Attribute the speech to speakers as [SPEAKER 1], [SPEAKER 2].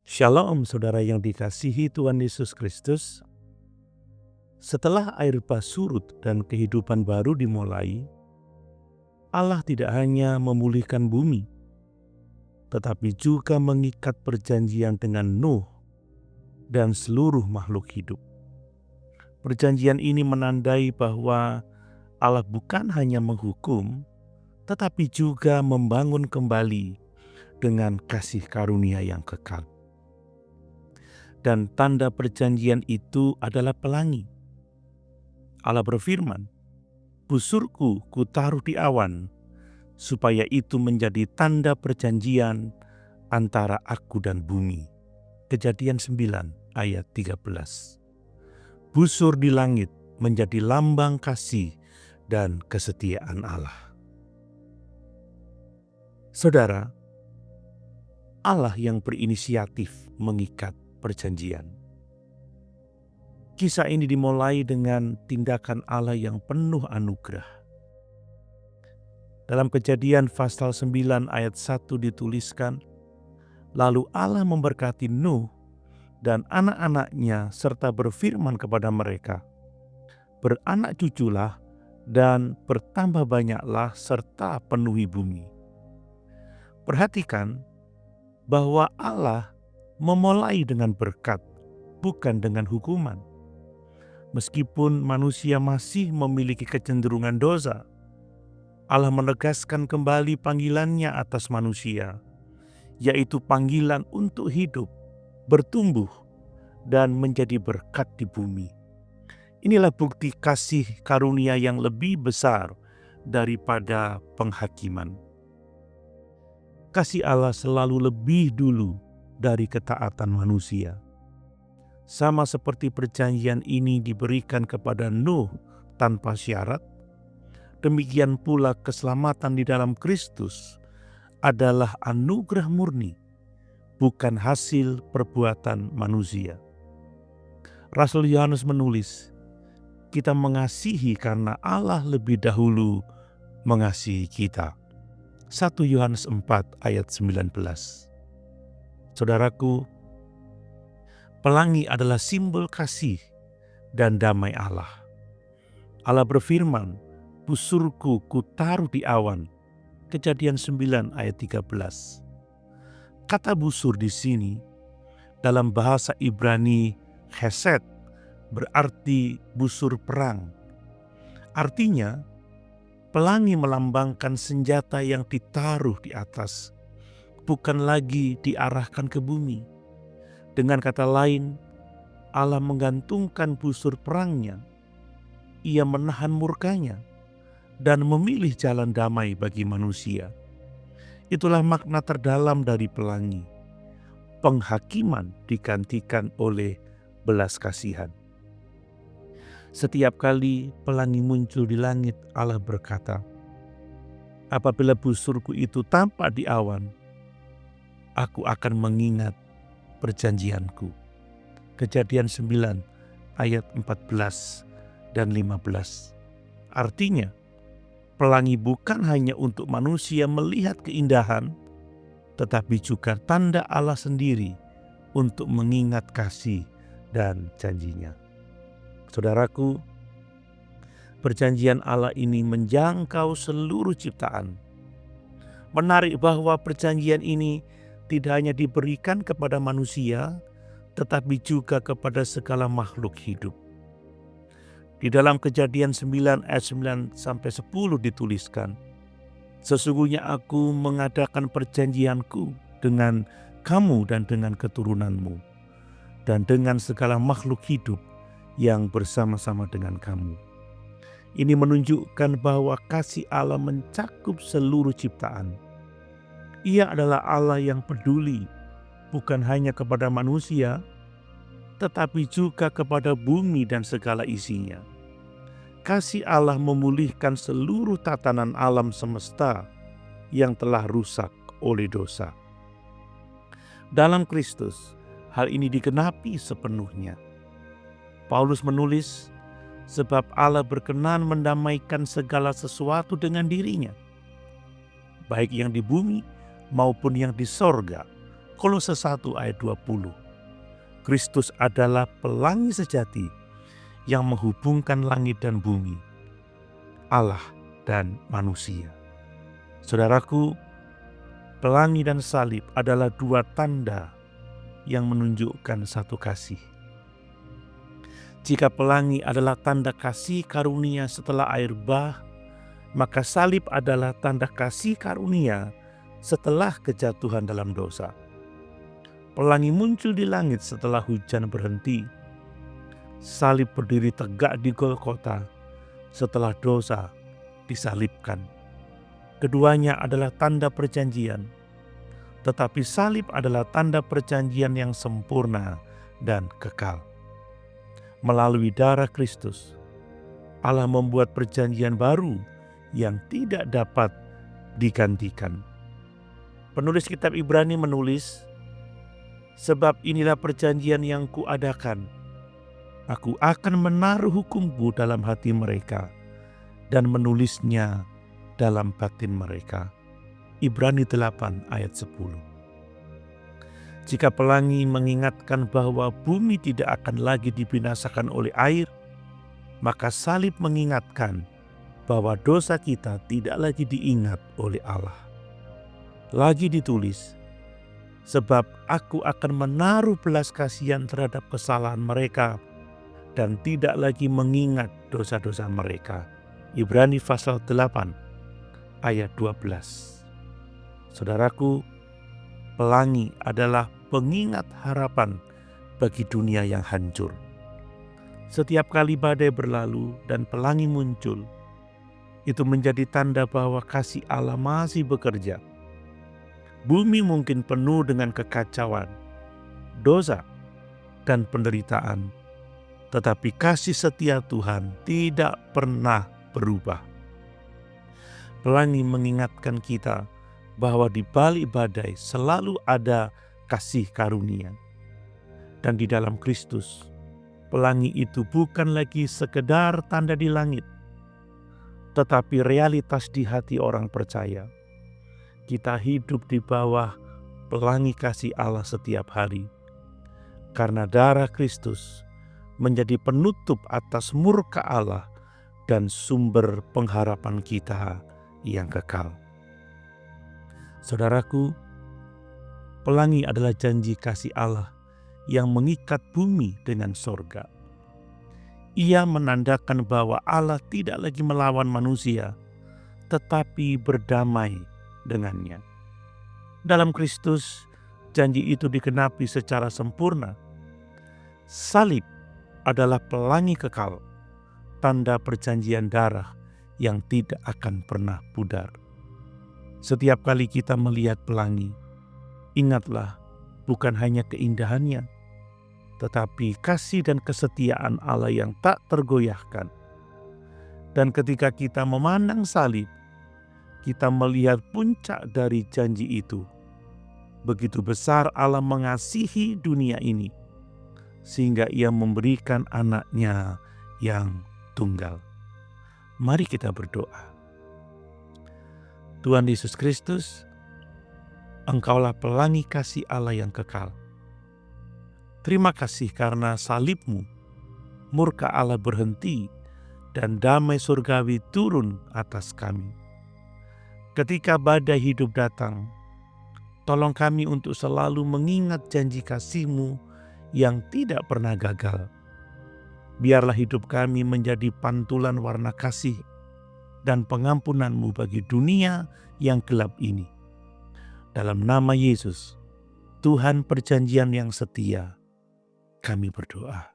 [SPEAKER 1] Shalom saudara yang dikasihi Tuhan Yesus Kristus. Setelah air bah surut dan kehidupan baru dimulai, Allah tidak hanya memulihkan bumi, tetapi juga mengikat perjanjian dengan Nuh dan seluruh makhluk hidup. Perjanjian ini menandai bahwa Allah bukan hanya menghukum, tetapi juga membangun kembali dengan kasih karunia yang kekal. Dan tanda perjanjian itu adalah pelangi. Allah berfirman, "Busurku kutaruh di awan, supaya itu menjadi tanda perjanjian antara aku dan bumi." Kejadian 9 ayat 13. Busur di langit menjadi lambang kasih dan kesetiaan Allah. Saudara, Allah yang berinisiatif mengikat perjanjian. Kisah ini dimulai dengan tindakan Allah yang penuh anugerah. Dalam Kejadian pasal 9 ayat 1 dituliskan, "Lalu Allah memberkati Nuh dan anak-anaknya serta berfirman kepada mereka, beranak cuculah dan bertambah banyaklah serta penuhi bumi." Perhatikan bahwa Allah memulai dengan berkat, bukan dengan hukuman. Meskipun manusia masih memiliki kecenderungan dosa, Allah menegaskan kembali panggilannya atas manusia, yaitu panggilan untuk hidup, bertumbuh, dan menjadi berkat di bumi. Inilah bukti kasih karunia yang lebih besar daripada penghakiman. Kasih Allah selalu lebih dulu dari ketaatan manusia. Sama seperti perjanjian ini diberikan kepada Nuh tanpa syarat, demikian pula keselamatan di dalam Kristus adalah anugerah murni, bukan hasil perbuatan manusia. Rasul Yohanes menulis, "Kita mengasihi karena Allah lebih dahulu mengasihi kita." 1 Yohanes 4 ayat 19. Saudaraku, pelangi adalah simbol kasih dan damai Allah. Allah berfirman, "Busurku kutaruh di awan." Kejadian 9 ayat 13. Kata busur di sini dalam bahasa Ibrani chesed berarti busur perang. Artinya, pelangi melambangkan senjata yang ditaruh di atas, bukan lagi diarahkan ke bumi. Dengan kata lain, Allah menggantungkan busur perangnya. Ia menahan murkanya dan memilih jalan damai bagi manusia. Itulah makna terdalam dari pelangi. Penghakiman digantikan oleh belas kasihan. Setiap kali pelangi muncul di langit, Allah berkata, "Apabila busurku itu tampak di awan, aku akan mengingat perjanjianku." Kejadian 9 ayat 14 dan 15. Artinya, pelangi bukan hanya untuk manusia melihat keindahan, tetapi juga tanda Allah sendiri untuk mengingat kasih dan janjinya. Saudaraku, perjanjian Allah ini menjangkau seluruh ciptaan. Menarik bahwa perjanjian ini tidak hanya diberikan kepada manusia, tetapi juga kepada segala makhluk hidup. Di dalam Kejadian 9 ayat 9 sampai 10 dituliskan, "Sesungguhnya aku mengadakan perjanjianku dengan kamu dan dengan keturunanmu, dan dengan segala makhluk hidup yang bersama-sama dengan kamu." Ini menunjukkan bahwa kasih Allah mencakup seluruh ciptaan. Ia adalah Allah yang peduli, bukan hanya kepada manusia, tetapi juga kepada bumi dan segala isinya. Kasih Allah memulihkan seluruh tatanan alam semesta yang telah rusak oleh dosa. Dalam Kristus, hal ini digenapi sepenuhnya. Paulus menulis, "Sebab Allah berkenan mendamaikan segala sesuatu dengan dirinya, baik yang di bumi maupun yang di sorga, Kolose 1 ayat 20. Kristus adalah pelangi sejati yang menghubungkan langit dan bumi, Allah dan manusia. Saudaraku, pelangi dan salib adalah dua tanda yang menunjukkan satu kasih. Jika pelangi adalah tanda kasih karunia setelah air bah, maka salib adalah tanda kasih karunia setelah kejatuhan dalam dosa. Pelangi muncul di langit setelah hujan berhenti. Salib berdiri tegak di Golgota setelah dosa disalibkan. Keduanya adalah tanda perjanjian, tetapi salib adalah tanda perjanjian yang sempurna dan kekal. Melalui darah Kristus, Allah membuat perjanjian baru yang tidak dapat digantikan. Penulis kitab Ibrani menulis, "Sebab inilah perjanjian yang kuadakan. Aku akan menaruh hukum-Ku dalam hati mereka dan menulisnya dalam batin mereka." Ibrani 8 ayat 10. Jika pelangi mengingatkan bahwa bumi tidak akan lagi dibinasakan oleh air, maka salib mengingatkan bahwa dosa kita tidak lagi diingat oleh Allah. Lagi ditulis, "Sebab aku akan menaruh belas kasihan terhadap kesalahan mereka dan tidak lagi mengingat dosa-dosa mereka." Ibrani pasal 8 ayat 12. Saudaraku, pelangi adalah pengingat harapan bagi dunia yang hancur. Setiap kali badai berlalu dan pelangi muncul, itu menjadi tanda bahwa kasih Allah masih bekerja. Bumi mungkin penuh dengan kekacauan, dosa, dan penderitaan, tetapi kasih setia Tuhan tidak pernah berubah. Pelangi mengingatkan kita bahwa di balik badai selalu ada kasih karunia. Dan di dalam Kristus, pelangi itu bukan lagi sekedar tanda di langit, tetapi realitas di hati orang percaya. Kita hidup di bawah pelangi kasih Allah setiap hari, karena darah Kristus menjadi penutup atas murka Allah dan sumber pengharapan kita yang kekal. Saudaraku, pelangi adalah janji kasih Allah yang mengikat bumi dengan sorga. Ia menandakan bahwa Allah tidak lagi melawan manusia, tetapi berdamai dengannya. Dalam Kristus, janji itu digenapi secara sempurna. Salib adalah pelangi kekal, tanda perjanjian darah yang tidak akan pernah pudar. Setiap kali kita melihat pelangi, ingatlah bukan hanya keindahannya, tetapi kasih dan kesetiaan Allah yang tak tergoyahkan. Dan ketika kita memandang salib, kita melihat puncak dari janji itu. Begitu besar Allah mengasihi dunia ini, sehingga Ia memberikan anaknya yang tunggal. Mari kita berdoa. Tuhan Yesus Kristus, Engkaulah pelangi kasih Allah yang kekal. Terima kasih karena salib-Mu, murka Allah berhenti dan damai surgawi turun atas kami. Ketika badai hidup datang, tolong kami untuk selalu mengingat janji kasih-Mu yang tidak pernah gagal. Biarlah hidup kami menjadi pantulan warna kasih dan pengampunan-Mu bagi dunia yang gelap ini. Dalam nama Yesus, Tuhan perjanjian yang setia, kami berdoa.